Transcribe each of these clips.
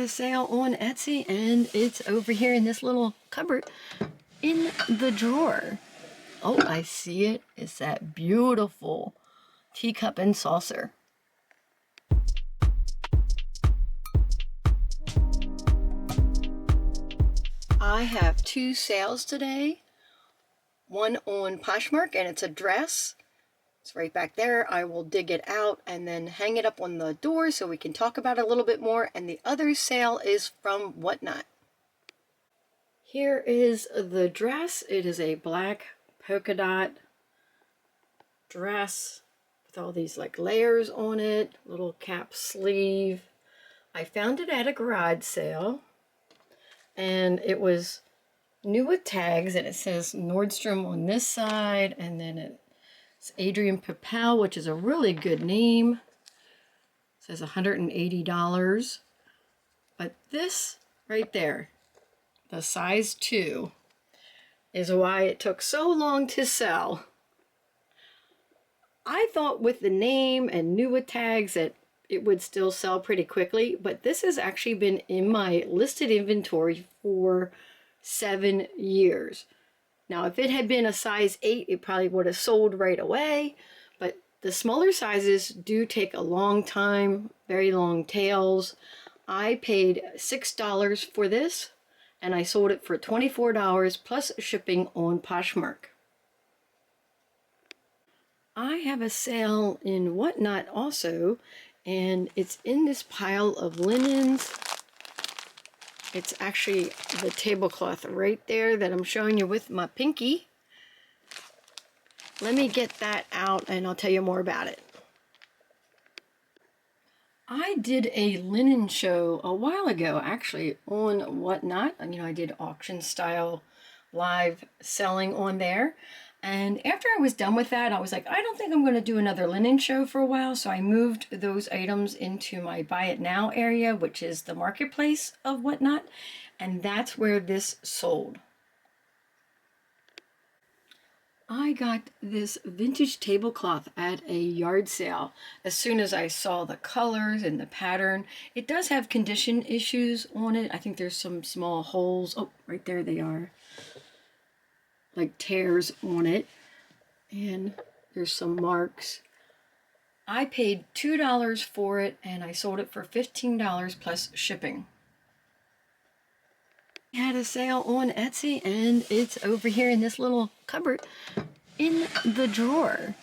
a sale on Etsy, and it's over here in this little cupboard in the drawer. Oh, I see it. It's that beautiful teacup and saucer. I have two sales today. One on Poshmark, and it's a dress. It's right back there. I will dig it out and then hang it up on the door so we can talk about it a little bit more. And the other sale is from Whatnot. Here is the dress. It is a black polka dot dress with all these like layers on it, little cap sleeve. I found it at a garage sale, and it was new with tags, and it says Nordstrom on this side, and then it's Adrian Papel, which is a really good name. It says $180. But this right there, the size 2, is why it took so long to sell. I thought with the name and new with tags that it would still sell pretty quickly, but this has actually been in my listed inventory for 7 years. Now, if it had been a size 8, it probably would have sold right away, but the smaller sizes do take a long time, very long tails. I paid $6 for this, and I sold it for $24 plus shipping on Poshmark. I have a sale in Whatnot also, and it's in this pile of linens. It's actually the tablecloth right there that I'm showing you with my pinky. Let me get that out and I'll tell you more about it. I did a linen show a while ago, actually, on Whatnot. You know, I did auction style live selling on there. And after I was done with that, I was like, I don't think I'm going to do another linen show for a while. So I moved those items into my Buy It Now area, which is the marketplace of Whatnot. And that's where this sold. I got this vintage tablecloth at a yard sale as soon as I saw the colors and the pattern. It does have condition issues on it. I think there's some small holes. Oh, right there they are. Like tears on it, and there's some marks. I paid $2 for it, and I sold it for $15 plus shipping. I had a sale on Etsy, and it's over here in this little cupboard in the drawer.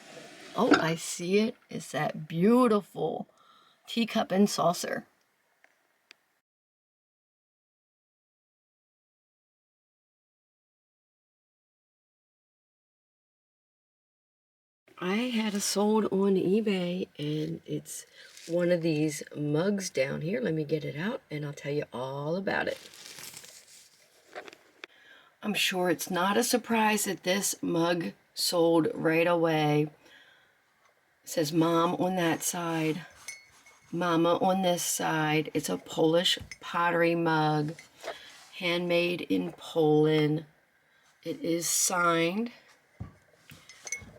Oh, I see it. It's that beautiful teacup and saucer. I had it sold on eBay, and it's one of these mugs down here. Let me get it out and I'll tell you all about it. I'm sure it's not a surprise that this mug sold right away. It says Mom on that side, Mama on this side. It's a Polish pottery mug, handmade in Poland. It is signed.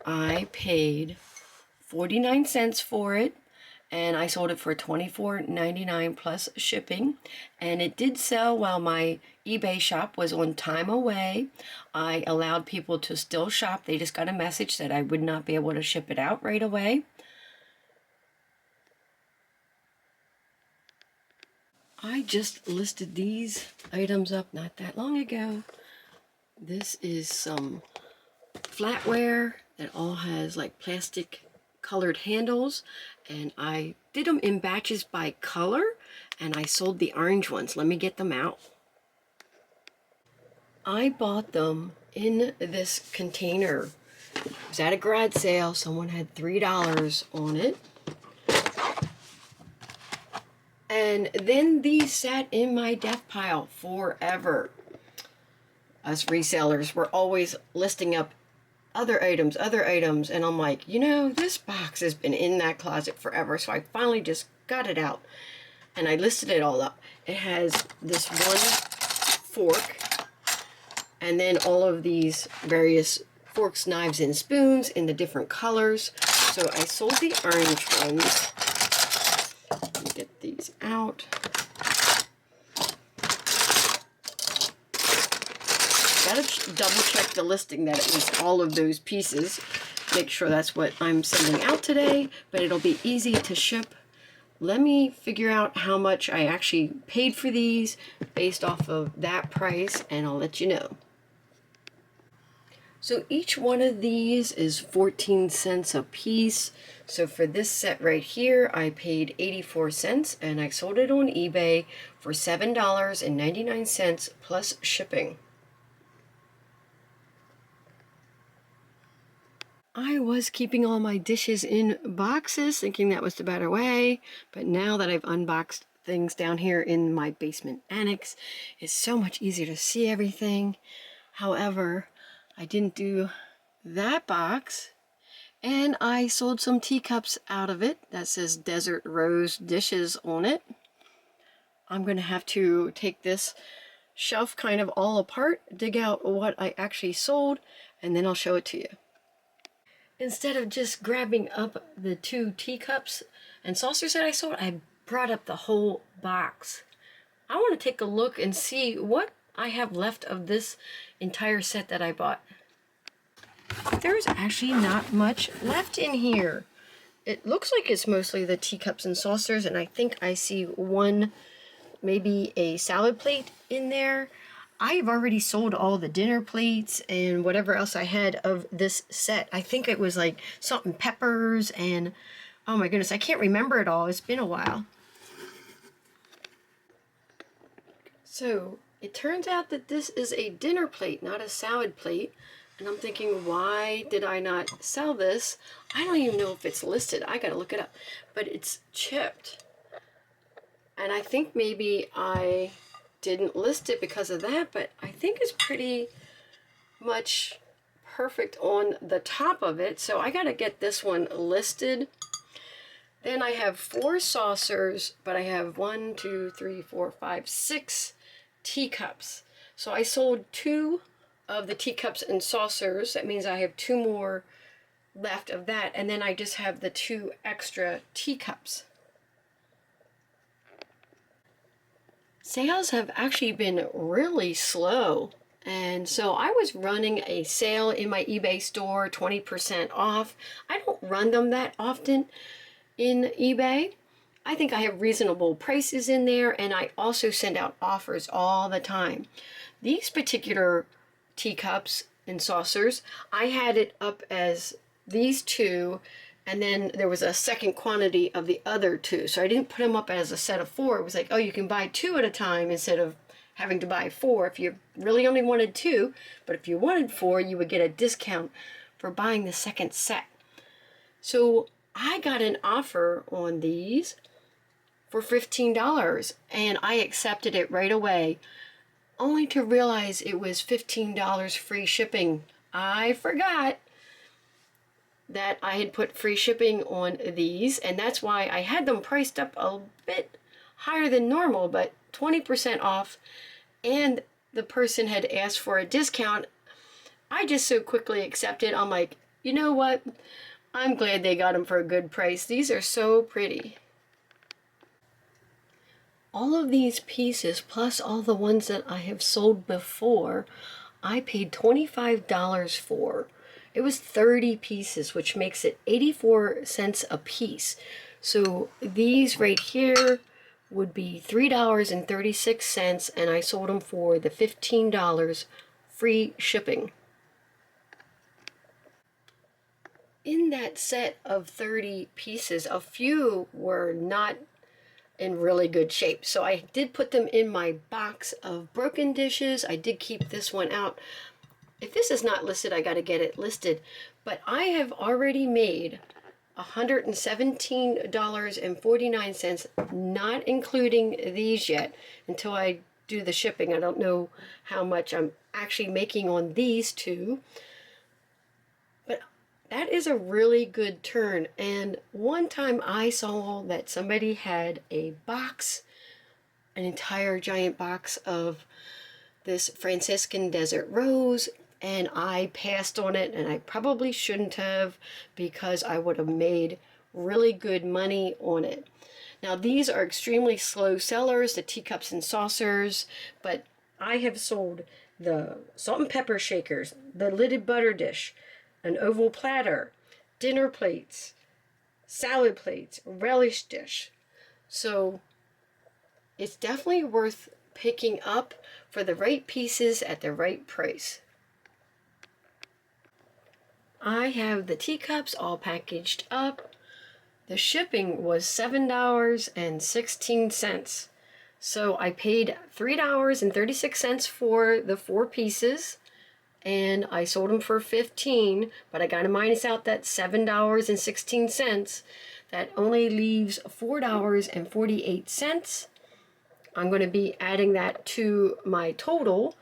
I paid 49 cents for it, and I sold it for $24.99 plus shipping. And it did sell while my eBay shop was on time away. I allowed people to still shop. They just got a message that I would not be able to ship it out right away. I just listed these items up not that long ago. This is some flatware that all has like plastic colored handles, and I did them in batches by color, and I sold the orange ones. Let me get them out. I bought them in this container. It was at a garage sale. Someone had $3 on it. And then these sat in my death pile forever. Us resellers were always listing up other items, and I'm like, you know, this box has been in that closet forever, so I finally just got it out, and I listed it all up. It has this one fork, and then all of these various forks, knives, and spoons in the different colors. So I sold the orange ones. Let me get these out. gotta double check the listing that it was all of those pieces. Make sure that's what I'm sending out today, but it'll be easy to ship. Let me figure out how much I actually paid for these based off of that price, and I'll let you know. So each one of these is 14 cents a piece. So for this set right here, I paid 84 cents and I sold it on eBay for $7.99 plus shipping. I was keeping all my dishes in boxes, thinking that was the better way, but now that I've unboxed things down here in my basement annex, it's so much easier to see everything. However, I didn't do that box, and I sold some teacups out of it that says Desert Rose Dishes on it. I'm going to have to take this shelf kind of all apart, dig out what I actually sold, and then I'll show it to you. Instead of just grabbing up the 2 teacups and saucers that I sold, I brought up the whole box. I want to take a look and see what I have left of this entire set that I bought. There's actually not much left in here. It looks like it's mostly the teacups and saucers, and I think I see one, maybe a salad plate in there. I've already sold all the dinner plates and whatever else I had of this set. I think it was like salt and peppers and, oh my goodness, I can't remember it all. It's been a while. So it turns out that this is a dinner plate, not a salad plate. And I'm thinking, why did I not sell this? I don't even know if it's listed. I gotta look it up. But it's chipped. And I think maybe I didn't list it because of that, but I think it's pretty much perfect on the top of it. So I gotta get this one listed. Then I have 4 saucers, but I have 1, 2, 3, 4, 5, 6 teacups. So I sold 2 of the teacups and saucers. That means I have 2 more left of that, and then I just have the 2 extra teacups. Sales have actually been really slow, and so I was running a sale in my eBay store, 20% off. I don't run them that often in eBay. I think I have reasonable prices in there, and I also send out offers all the time. These particular teacups and saucers, I had it up as these 2, and then there was a second quantity of the other 2. So I didn't put them up as a set of 4. It was like, oh, you can buy 2 at a time instead of having to buy 4 if you really only wanted 2. But if you wanted 4, you would get a discount for buying the second set. So I got an offer on these for $15, and I accepted it right away, only to realize it was $15 free shipping. I forgot that I had put free shipping on these, and that's why I had them priced up a bit higher than normal, but 20% off, and the person had asked for a discount. I just so quickly accepted. I'm like, you know what? I'm glad they got them for a good price. These are so pretty. All of these pieces, plus all the ones that I have sold before, I paid $25 for. It was 30 pieces, which makes it 84 cents a piece. So these right here would be $3.36, and I sold them for the $15 free shipping. In that set of 30 pieces, a few were not in really good shape. So I did put them in my box of broken dishes. I did keep this one out. If this is not listed, I got to get it listed. But I have already made $117.49, not including these yet, until I do the shipping. I don't know how much I'm actually making on these 2. But that is a really good turn. And one time I saw that somebody had a box, an entire giant box of this Franciscan Desert Rose, and I passed on it, and I probably shouldn't have, because I would have made really good money on it. Now these are extremely slow sellers, the teacups and saucers, but I have sold the salt and pepper shakers, the lidded butter dish, an oval platter, dinner plates, salad plates, relish dish. So it's definitely worth picking up for the right pieces at the right price. I have the teacups all packaged up. The shipping was $7.16. So I paid $3.36 for the 4 pieces, and I sold them for $15, but I got to minus out that $7.16. That only leaves $4.48. I'm going to be adding that to my total.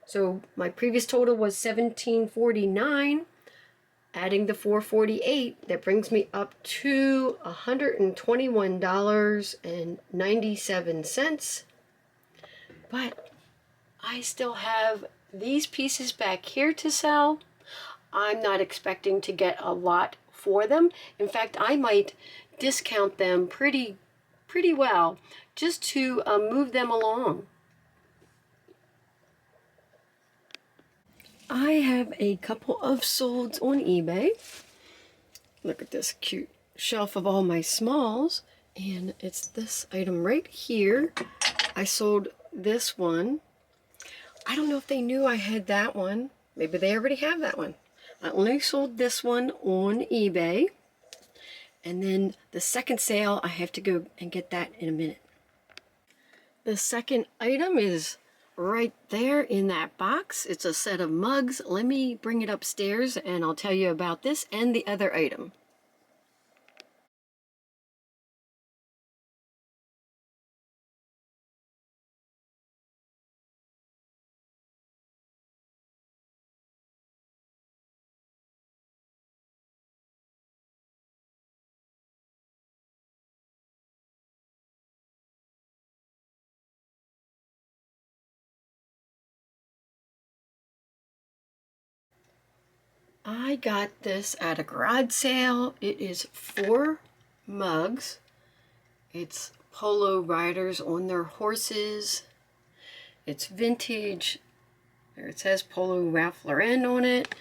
So my previous total was $17.49. Adding the $4.48, that brings me up to $121.97. But I still have these pieces back here to sell. I'm not expecting to get a lot for them. In fact, I might discount them pretty well just to move them along. I have a couple of solds on eBay. Look at this cute shelf of all my smalls, and it's this item right here. I sold this one. I don't know if they knew I had that one. Maybe they already have that one. I only sold this one on eBay, and then the second sale, I have to go and get that in a minute. The second item is right there in that box. It's a set of mugs. Let me bring it upstairs and I'll tell you about this and the other item. I got this at a garage sale. It is 4 mugs. It's polo riders on their horses. It's vintage. There it says Polo Ralph Lauren on it.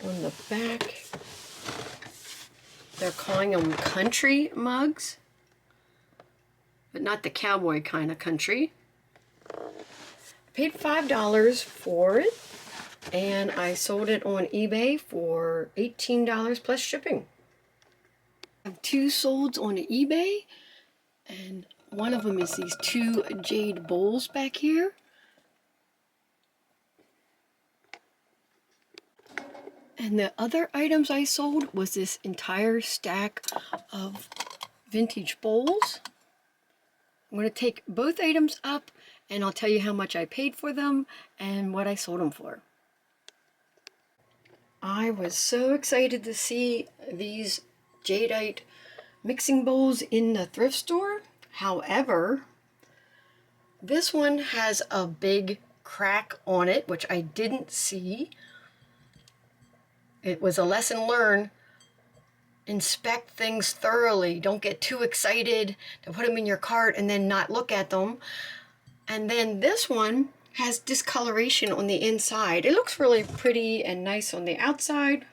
On the back, they're calling them country mugs, but not the cowboy kind of country. I paid $5 for it, and I sold it on eBay for $18 plus shipping. I have 2 solds on eBay, and one of them is these 2 jade bowls back here. And the other items I sold was this entire stack of vintage bowls. I'm going to take both items up and I'll tell you how much I paid for them and what I sold them for. I was so excited to see these jadeite mixing bowls in the thrift store. However, this one has a big crack on it, which I didn't see. It was a lesson learned. Inspect things thoroughly. Don't get too excited to put them in your cart and then not look at them. And then this one has discoloration on the inside. It looks really pretty and nice on the outside,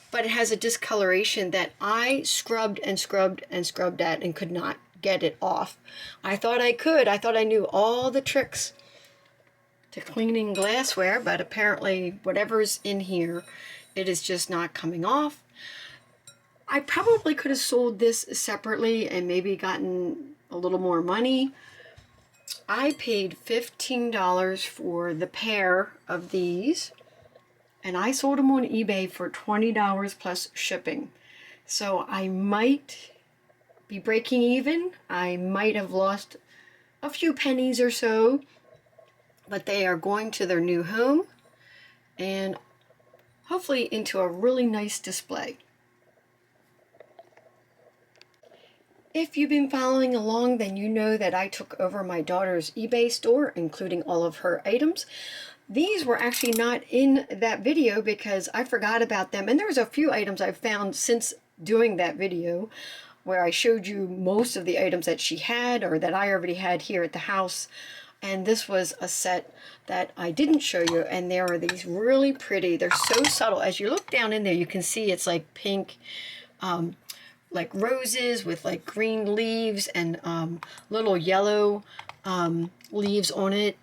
but it has a discoloration that I scrubbed and scrubbed and scrubbed at and could not get it off. I thought I could. I thought I knew all the tricks to cleaning glassware, but apparently whatever's in here, it is just not coming off. I probably could have sold this separately and maybe gotten a little more money. I paid $15 for the pair of these, and I sold them on eBay for $20 plus shipping. So I might be breaking even. I might have lost a few pennies or so, but they are going to their new home and hopefully into a really nice display. If you've been following along, then you know that I took over my daughter's eBay store, including all of her items. These were actually not in that video because I forgot about them, and there's a few items I've found since doing that video where I showed you most of the items that she had or that I already had here at the house. And this was a set that I didn't show you, and there are these really pretty, they're so subtle. As you look down in there, you can see it's like pink, like roses with like green leaves and little yellow leaves on it.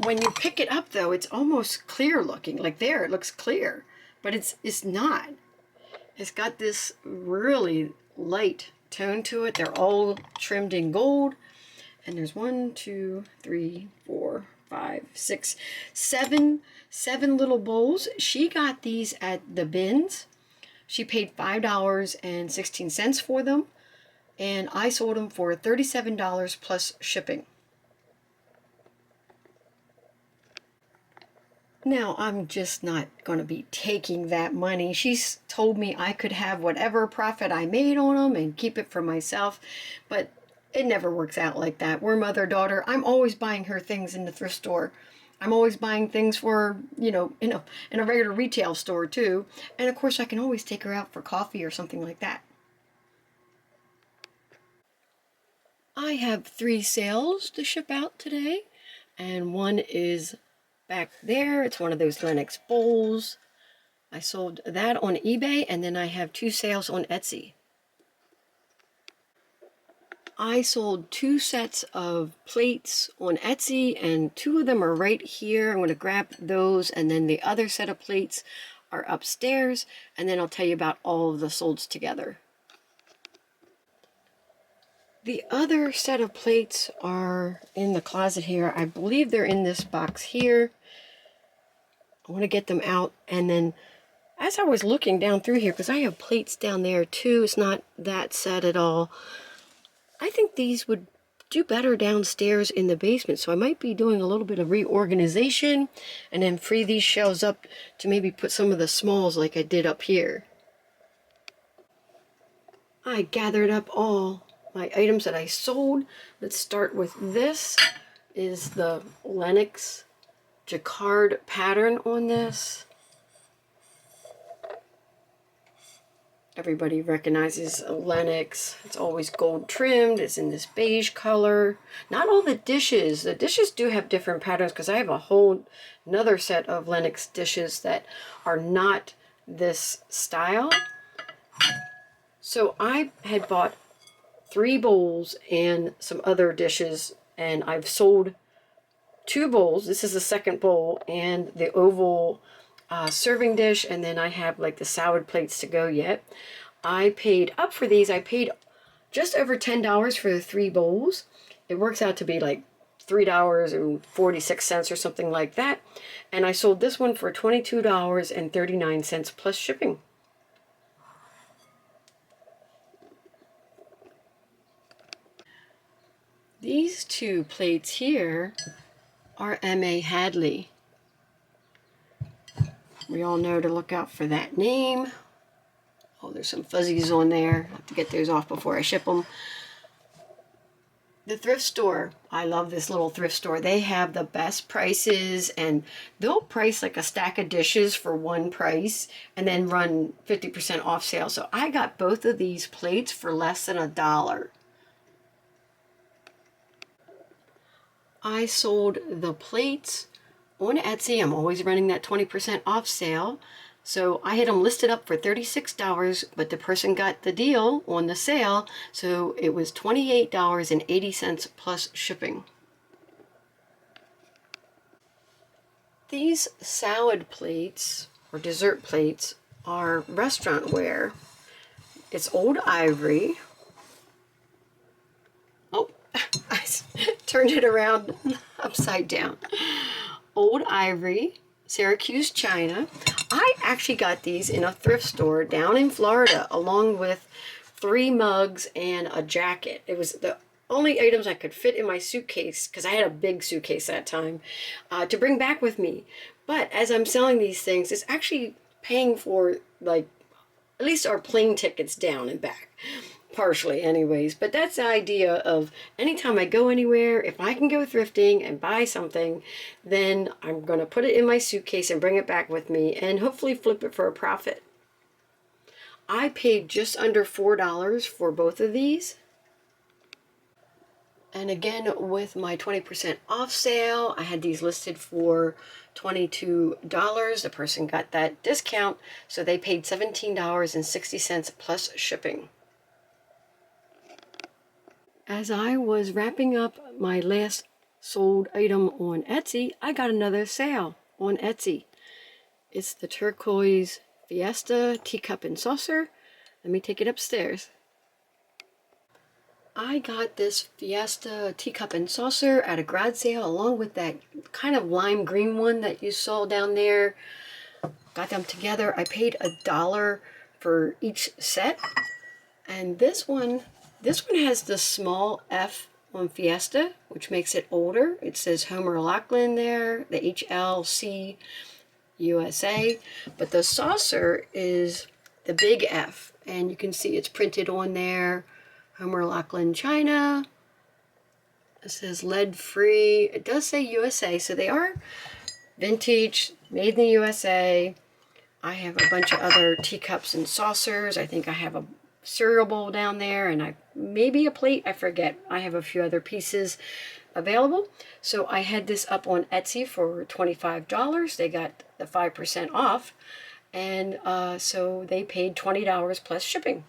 When you pick it up though, it's almost clear looking. Like there, it looks clear, but it's not. It's got this really light tone to it. They're all trimmed in gold. And there's 1, 2, 3, 4, 5, 6, 7 little bowls. She got these at the bins. She paid $5.16 for them, and I sold them for $37 plus shipping. Now, I'm just not going to be taking that money. She's told me I could have whatever profit I made on them and keep it for myself, but it never works out like that. We're mother-daughter. I'm always buying her things in the thrift store. I'm always buying things for, you know, in a regular retail store too. And of course I can always take her out for coffee or something like that. I have 3 sales to ship out today. And one is back there. It's one of those Lenox bowls. I sold that on eBay, and then I have 2 sales on Etsy. I sold 2 sets of plates on Etsy, and 2 of them are right here. I'm going to grab those, and then the other set of plates are upstairs, and then I'll tell you about all of the solds together. The other set of plates are in the closet here. I believe they're in this box here. I want to get them out, and then as I was looking down through here, because I have plates down there too, it's not that set at all. I think these would do better downstairs in the basement, so I might be doing a little bit of reorganization and then free these shelves up to maybe put some of the smalls like I did up here. I gathered up all my items that I sold. Let's start with this. Is the Lenox jacquard pattern on this. Everybody recognizes a Lenox. It's always gold trimmed. It's in this beige color. Not all the dishes. The dishes do have different patterns because I have a whole another set of Lenox dishes that are not this style. So I had bought 3 bowls and some other dishes, and I've sold 2 bowls. This is the second bowl, and the oval serving dish, and then I have like the salad plates to go yet. I paid up for these. I paid just over $10 for the 3 bowls. It works out to be like $3.46 or something like that. And I sold this one for $22.39 plus shipping. These 2 plates here are M.A. Hadley. We all know to look out for that name. Oh, there's some fuzzies on there. I have to get those off before I ship them. The thrift store. I love this little thrift store. They have the best prices, and they'll price like a stack of dishes for one price and then run 50% off sale. So I got both of these plates for less than $1. I sold the plates on Etsy. I'm always running that 20% off sale. So I had them listed up for $36, but the person got the deal on the sale, so it was $28.80 plus shipping. These salad plates, or dessert plates, are restaurant ware. It's old ivory. Oh, I turned it around upside down. Old ivory, Syracuse china. I actually got these in a thrift store down in Florida, along with 3 mugs and a jacket. It was the only items I could fit in my suitcase, because I had a big suitcase that time, to bring back with me. But as I'm selling these things, it's actually paying for, like, at least our plane tickets down and back. Partially anyways, but that's the idea of anytime I go anywhere, if I can go thrifting and buy something, then I'm going to put it in my suitcase and bring it back with me and hopefully flip it for a profit. I paid just under $4 for both of these. And again, with my 20% off sale, I had these listed for $22. The person got that discount, so they paid $17.60 plus shipping. As I was wrapping up my last sold item on Etsy, I got another sale on Etsy. It's the turquoise Fiesta teacup and saucer. Let me take it upstairs. I got this Fiesta teacup and saucer at a garage sale along with that kind of lime green one that you saw down there. Got them together. I paid $1 for each set. And this one has the small F on Fiesta, which makes it older. It says Homer Lachlan there, the HLC USA. But the saucer is the big F. And you can see it's printed on there. Homer Lachlan China. It says lead free. It does say USA, so they are vintage, made in the USA. I have a bunch of other teacups and saucers. I think I have a cereal bowl down there, and maybe a plate. I forget. I have a few other pieces available. So I had this up on Etsy for $25. They got the 5% off, and so they paid $20 plus shipping.